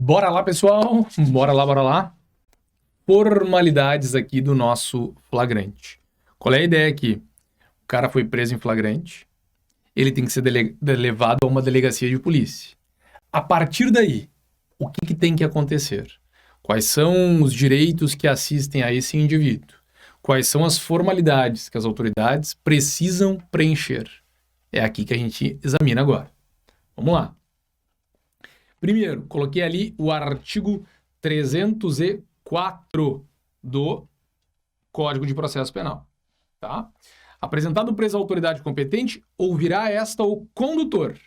Bora lá, pessoal. Bora lá, bora lá. Formalidades aqui do nosso flagrante. Qual é a ideia aqui? O cara foi preso em flagrante. Ele tem que ser levado a uma delegacia de polícia. A partir daí, o que tem que acontecer? Quais são os direitos que assistem a esse indivíduo? Quais são as formalidades que as autoridades precisam preencher? É aqui que a gente examina agora. Vamos lá. Primeiro, coloquei ali o artigo 304 do Código de Processo Penal. Tá? Apresentado o preso à autoridade competente, ouvirá esta o condutor.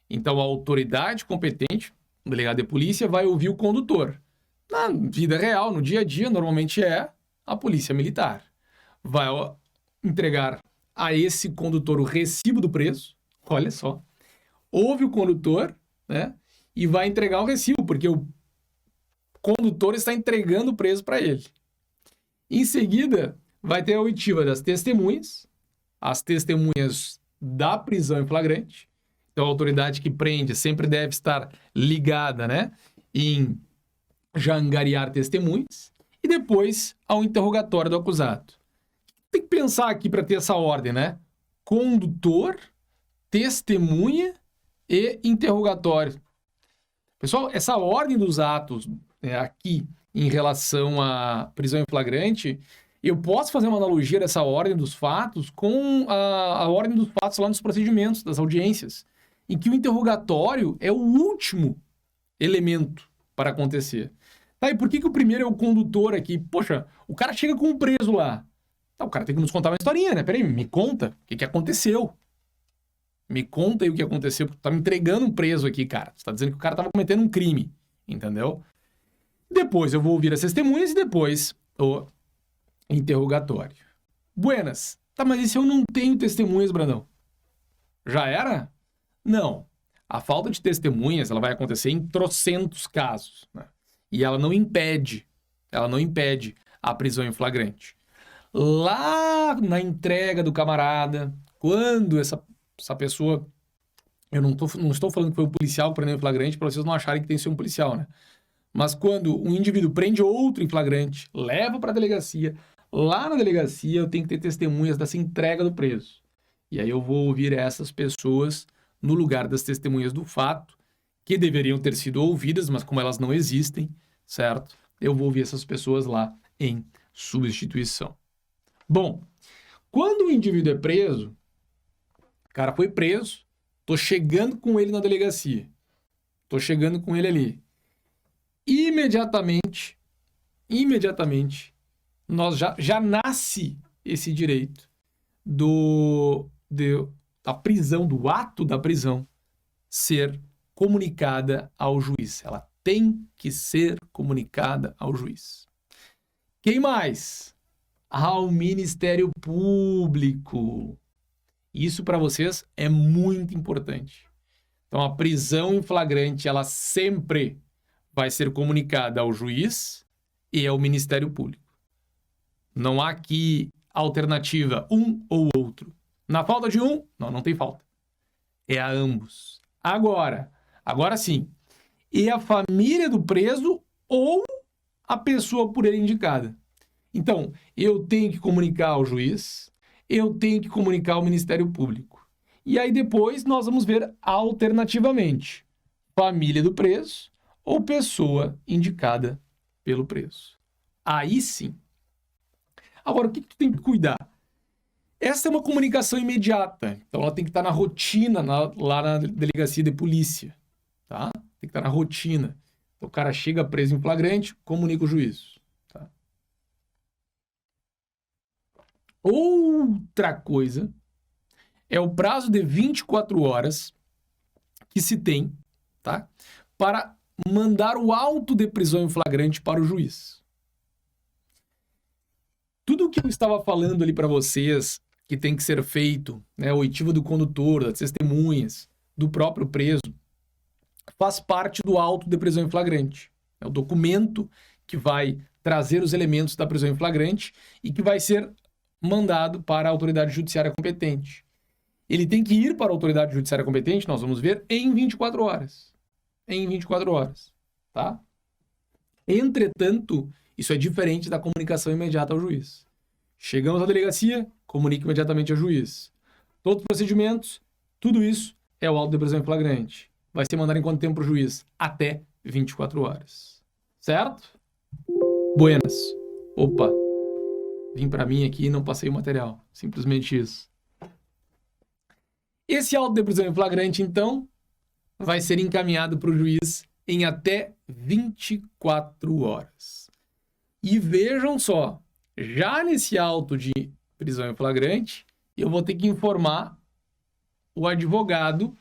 Então, a autoridade competente, o delegado de polícia, vai ouvir o condutor. Na vida real, no dia a dia, normalmente é a polícia militar. Vai entregar a esse condutor o recibo do preso, olha só. Ouve o condutor, né? E vai entregar o recibo, porque o condutor está entregando o preso para ele. Em seguida, vai ter a oitiva das testemunhas, as testemunhas da prisão em flagrante. Então, a autoridade que prende sempre deve estar ligada, né, em já angariar testemunhas. E depois, ao interrogatório do acusado. Tem que pensar aqui para ter essa ordem, né? Condutor, testemunha e interrogatório. Pessoal, essa ordem dos atos aqui em relação à prisão em flagrante, eu posso fazer uma analogia dessa ordem dos fatos com a ordem dos fatos lá nos procedimentos, das audiências, em que o interrogatório é o último elemento para acontecer. Tá, e por que o primeiro é o condutor aqui? Poxa, o cara chega com o preso lá. Tá, o cara tem que nos contar uma historinha, né? Peraí, me conta o que aconteceu. Me conta aí o que aconteceu, porque tu tá me entregando um preso aqui, cara. Você tá dizendo que o cara tava cometendo um crime, entendeu? Depois eu vou ouvir as testemunhas e depois o interrogatório. Buenas. Tá, mas e se eu não tenho testemunhas, Brandão? Já era? Não. A falta de testemunhas, ela vai acontecer em trocentos casos, né? E ela não impede a prisão em flagrante. Lá na entrega do camarada, quando essa pessoa, eu não estou falando que foi um policial que prendeu em flagrante para vocês não acharem que tem que ser um policial, né? Mas quando um indivíduo prende outro em flagrante, leva para a delegacia, lá na delegacia eu tenho que ter testemunhas dessa entrega do preso. E aí eu vou ouvir essas pessoas no lugar das testemunhas do fato, que deveriam ter sido ouvidas, mas como elas não existem, certo? Eu vou ouvir essas pessoas lá em substituição. Bom, quando o indivíduo é preso, o cara foi preso, tô chegando com ele na delegacia, tô chegando com ele ali. Imediatamente, nós já nasce esse direito da prisão, do ato da prisão, ser comunicada ao juiz. Ela tem que ser comunicada ao juiz. Quem mais? Ao Ministério Público. Isso para vocês é muito importante. Então, a prisão em flagrante, ela sempre vai ser comunicada ao juiz e ao Ministério Público. Não há aqui alternativa, um ou outro. Na falta de um, não tem falta. É a ambos. Agora sim, e a família do preso ou a pessoa por ele indicada. Então, eu tenho que comunicar ao juiz, eu tenho que comunicar ao Ministério Público. E aí depois nós vamos ver alternativamente família do preso ou pessoa indicada pelo preso. Aí sim. Agora, o que tu tem que cuidar? Essa é uma comunicação imediata, então ela tem que estar na rotina lá na delegacia de polícia, tá? Tem que estar na rotina. Então, o cara chega preso em flagrante, comunica o juiz. Tá? Outra coisa é o prazo de 24 horas que se tem, tá? Para mandar o auto de prisão em flagrante para o juiz. Tudo o que eu estava falando ali para vocês que tem que ser feito, né, a oitiva do condutor, das testemunhas, do próprio preso, faz parte do auto de prisão em flagrante. É o documento que vai trazer os elementos da prisão em flagrante e que vai ser mandado para a autoridade judiciária competente. Ele tem que ir para a autoridade judiciária competente, nós vamos ver, em 24 horas. Em 24 horas. tá? Entretanto, isso é diferente da comunicação imediata ao juiz. Chegamos à delegacia, comunica imediatamente ao juiz. Todos os procedimentos, tudo isso é o auto de prisão em flagrante. Vai ser mandado em quanto tempo para o juiz? Até 24 horas. Certo? Buenas. Opa. Vim para mim aqui e não passei o material. Simplesmente isso. Esse auto de prisão em flagrante, então, vai ser encaminhado para o juiz em até 24 horas. E vejam só, já nesse auto de prisão em flagrante, eu vou ter que informar o advogado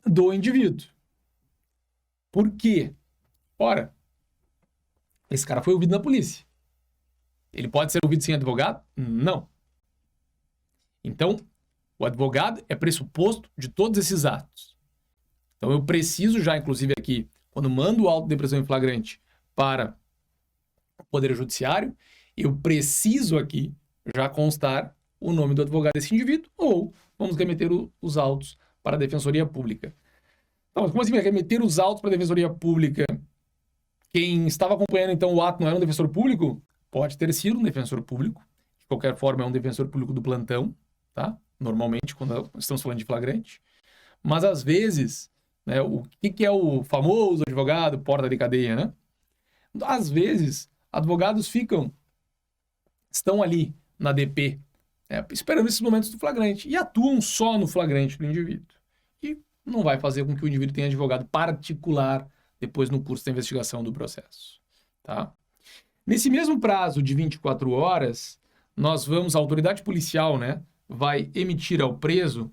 do indivíduo. Por quê? Ora, esse cara foi ouvido na polícia. Ele pode ser ouvido sem advogado? Não. Então, o advogado é pressuposto de todos esses atos. Então, eu preciso já, inclusive aqui, quando mando o auto de prisão em flagrante para o Poder Judiciário, eu preciso aqui já constar o nome do advogado desse indivíduo ou vamos remeter os autos para a Defensoria Pública. Então, mas como assim vai remeter os autos para a Defensoria Pública? Quem estava acompanhando, então, o ato não era um defensor público? Pode ter sido um defensor público. De qualquer forma, é um defensor público do plantão, tá? Normalmente, quando estamos falando de flagrante. Mas, às vezes, né, o que é o famoso advogado porta de cadeia, né? Às vezes, advogados estão ali na DP, esperando esses momentos do flagrante e atuam só no flagrante do indivíduo. E não vai fazer com que o indivíduo tenha advogado particular depois no curso da investigação do processo, tá? Nesse mesmo prazo de 24 horas, a autoridade policial, né, vai emitir ao preso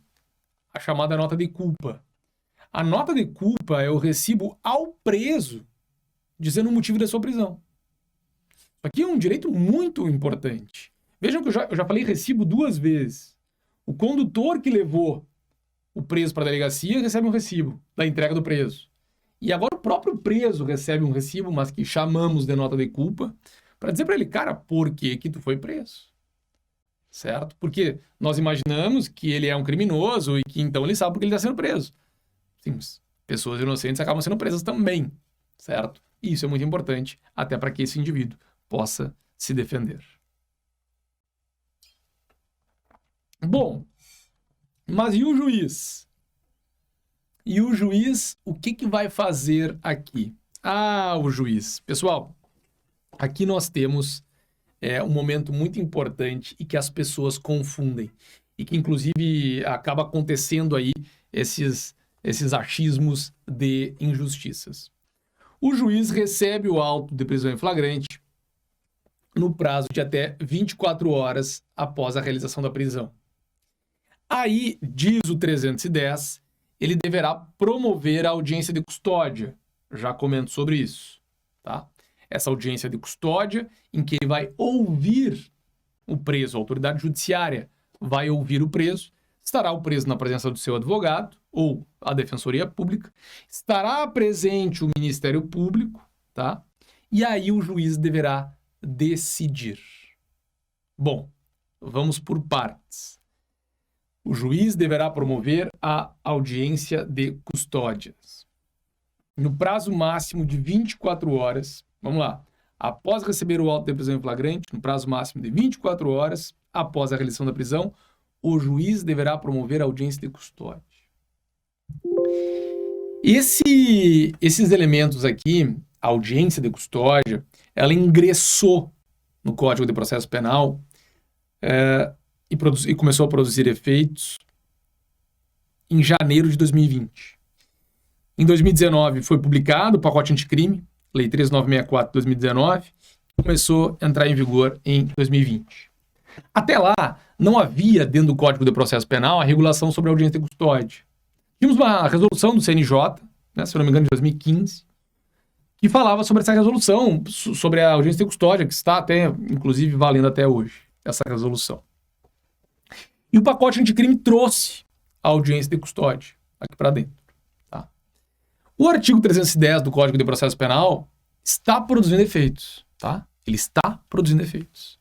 a chamada nota de culpa. A nota de culpa é o recibo ao preso dizendo o motivo da sua prisão. Isso aqui é um direito muito importante. Vejam que eu já falei recibo 2 vezes. O condutor que levou o preso para a delegacia recebe um recibo da entrega do preso. E agora o próprio preso recebe um recibo, mas que chamamos de nota de culpa, para dizer para ele, cara, por que tu foi preso? Certo? Porque nós imaginamos que ele é um criminoso e que então ele sabe porque ele está sendo preso. Sim, pessoas inocentes acabam sendo presas também, certo? E isso é muito importante, até para que esse indivíduo possa se defender. Bom, mas e o juiz? E o juiz, o que vai fazer aqui? O juiz. Pessoal, aqui nós temos um momento muito importante e que as pessoas confundem. E que, inclusive, acaba acontecendo aí esses achismos de injustiças. O juiz recebe o auto de prisão em flagrante no prazo de até 24 horas após a realização da prisão. Aí, diz o 310, ele deverá promover a audiência de custódia. Já comento sobre isso, tá? Essa audiência de custódia, em que ele vai ouvir o preso, a autoridade judiciária vai ouvir o preso, estará o preso na presença do seu advogado ou a Defensoria Pública, estará presente o Ministério Público, tá? E aí o juiz deverá decidir. Bom, vamos por partes. O juiz deverá promover a audiência de custódias. No prazo máximo de 24 horas, vamos lá, após receber o auto de prisão em flagrante, no prazo máximo de 24 horas, após a realização da prisão, o juiz deverá promover a audiência de custódia. Esses elementos aqui, a audiência de custódia, ela ingressou no Código de Processo Penal e começou a produzir efeitos em janeiro de 2020. Em 2019 foi publicado o pacote anticrime, Lei 13964 de 2019, que começou a entrar em vigor em 2020. Até lá, não havia dentro do Código de Processo Penal a regulação sobre a audiência de custódia. Tínhamos uma resolução do CNJ, né, se eu não me engano, de 2015, que falava sobre essa resolução, sobre a audiência de custódia, que está até, inclusive, valendo até hoje, essa resolução. E o pacote anticrime trouxe a audiência de custódia aqui para dentro. Tá? O artigo 310 do Código de Processo Penal está produzindo efeitos. Tá? Ele está produzindo efeitos.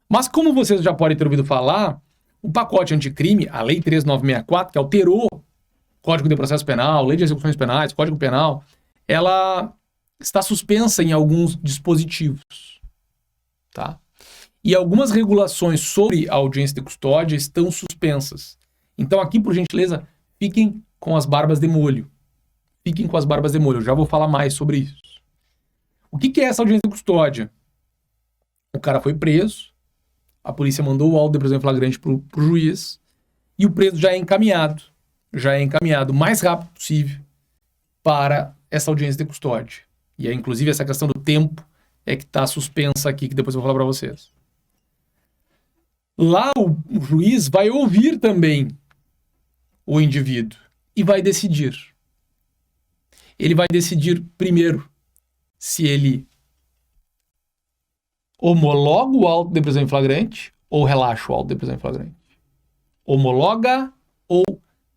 Mas como vocês já podem ter ouvido falar, o pacote anticrime, a Lei 13964, que alterou o Código de Processo Penal, Lei de Execuções Penais, Código Penal, ela está suspensa em alguns dispositivos, tá? E algumas regulações sobre a audiência de custódia estão suspensas. Então aqui, por gentileza, fiquem com as barbas de molho. Fiquem com as barbas de molho, eu já vou falar mais sobre isso. O que é essa audiência de custódia? O cara foi preso, a polícia mandou o auto de prisão em flagrante pro juiz, e o preso já é encaminhado o mais rápido possível para essa audiência de custódia. E é inclusive essa questão do tempo é que está suspensa aqui, que depois eu vou falar para vocês. Lá o juiz vai ouvir também o indivíduo e vai decidir. Ele vai decidir primeiro se ele homologa o auto de prisão em flagrante ou relaxa o auto de prisão em flagrante. Homologa ou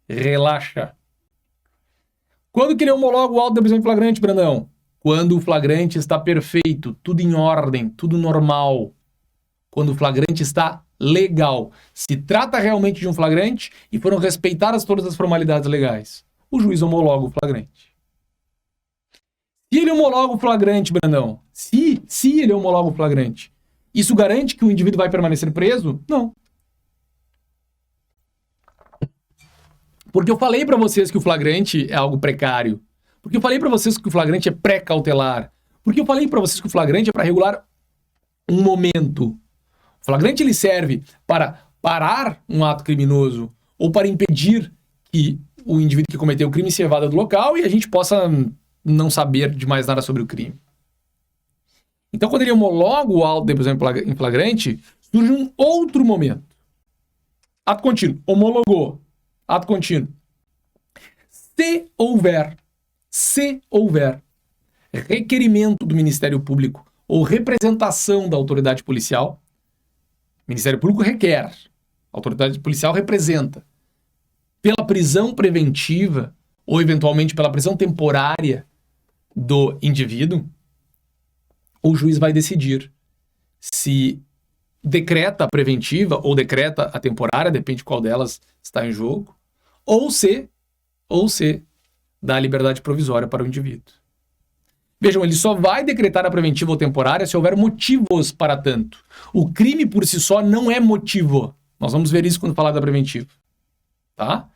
relaxa. Quando que ele homologa o auto de prisão em flagrante, Brandão? Quando o flagrante está perfeito, tudo em ordem, tudo normal. Quando o flagrante está legal. Se trata realmente de um flagrante e foram respeitadas todas as formalidades legais. O juiz homologa o flagrante. Se ele homologa o flagrante, Brandão, se ele homologa o flagrante, isso garante que o indivíduo vai permanecer preso? Não. Porque eu falei para vocês que o flagrante é algo precário. Porque eu falei para vocês que o flagrante é pré-cautelar. Porque eu falei para vocês que o flagrante é para regular um momento. O flagrante ele serve para parar um ato criminoso ou para impedir que o indivíduo que cometeu o crime se evada do local e a gente possa não saber de mais nada sobre o crime. Então, quando ele homologa o auto de prisão em flagrante, surge um outro momento. Ato contínuo. Homologou. Ato contínuo. Se houver requerimento do Ministério Público ou representação da autoridade policial, o Ministério Público requer, a autoridade policial representa, pela prisão preventiva ou eventualmente pela prisão temporária do indivíduo, o juiz vai decidir se decreta a preventiva ou decreta a temporária, depende de qual delas está em jogo, ou se dá a liberdade provisória para o indivíduo. Vejam, ele só vai decretar a preventiva ou temporária se houver motivos para tanto. O crime por si só não é motivo. Nós vamos ver isso quando falar da preventiva. Tá?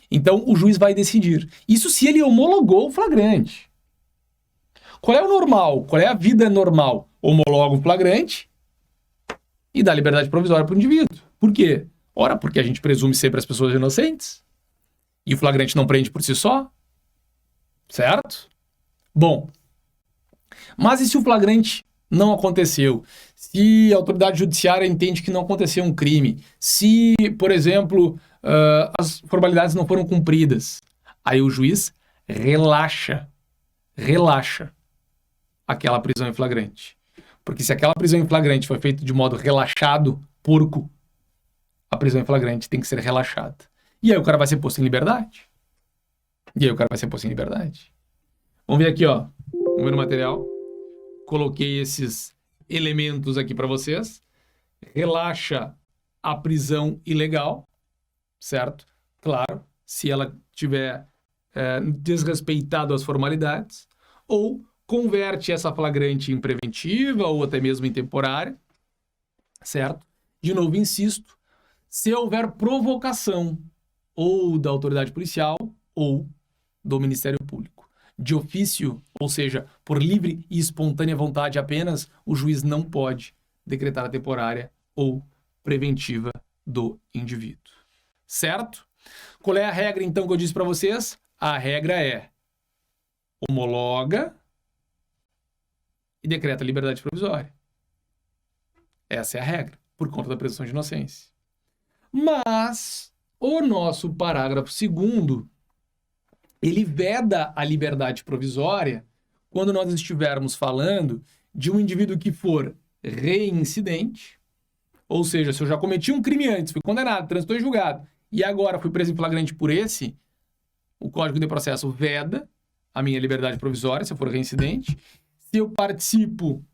Então, o juiz vai decidir. Isso se ele homologou o flagrante. Qual é o normal? Qual é a vida normal? Homologa o flagrante e dá liberdade provisória para o indivíduo. Por quê? Ora, porque a gente presume sempre as pessoas inocentes. E o flagrante não prende por si só. Certo? Bom, mas e se o flagrante não aconteceu? Se a autoridade judiciária entende que não aconteceu um crime? Se, por exemplo, as formalidades não foram cumpridas? Aí o juiz relaxa aquela prisão em flagrante. Porque se aquela prisão em flagrante foi feita de modo relaxado, porco, a prisão em flagrante tem que ser relaxada. E aí o cara vai ser posto em liberdade. Vamos ver aqui, ó. Vamos ver no material. Coloquei esses elementos aqui para vocês. Relaxa a prisão ilegal, certo? Claro, se ela tiver desrespeitado as formalidades, ou converte essa flagrante em preventiva ou até mesmo em temporária, certo? De novo, insisto, se houver provocação ou da autoridade policial ou do Ministério Público. De ofício, ou seja, por livre e espontânea vontade apenas, o juiz não pode decretar a temporária ou preventiva do indivíduo. Certo? Qual é a regra, então, que eu disse para vocês? A regra é homologa e decreta a liberdade provisória. Essa é a regra, por conta da presunção de inocência. Mas o nosso parágrafo 2º, ele veda a liberdade provisória quando nós estivermos falando de um indivíduo que for reincidente, ou seja, se eu já cometi um crime antes, fui condenado, transitou em julgado, e agora fui preso em flagrante por esse, o Código de Processo veda a minha liberdade provisória, se eu for reincidente. Se eu participo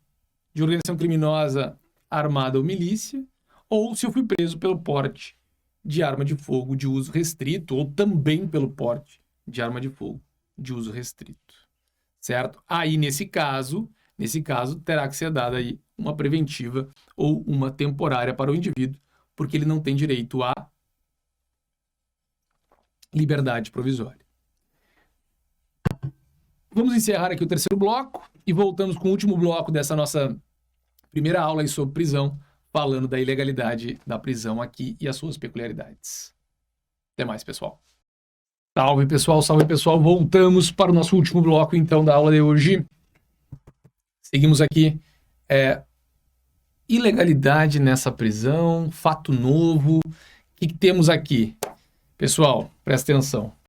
de organização criminosa armada ou milícia, ou se eu fui preso pelo porte de arma de fogo de uso restrito, ou também pelo porte de arma de fogo de uso restrito. certo? Aí, nesse caso, terá que ser dada aí uma preventiva ou uma temporária para o indivíduo, porque ele não tem direito à liberdade provisória. Vamos encerrar aqui o terceiro bloco e voltamos com o último bloco dessa nossa primeira aula aí sobre prisão, falando da ilegalidade da prisão aqui e as suas peculiaridades. Até mais, pessoal. Salve, pessoal, salve, pessoal. Voltamos para o nosso último bloco, então, da aula de hoje. Seguimos aqui. Ilegalidade nessa prisão, fato novo. O que temos aqui? Pessoal, presta atenção.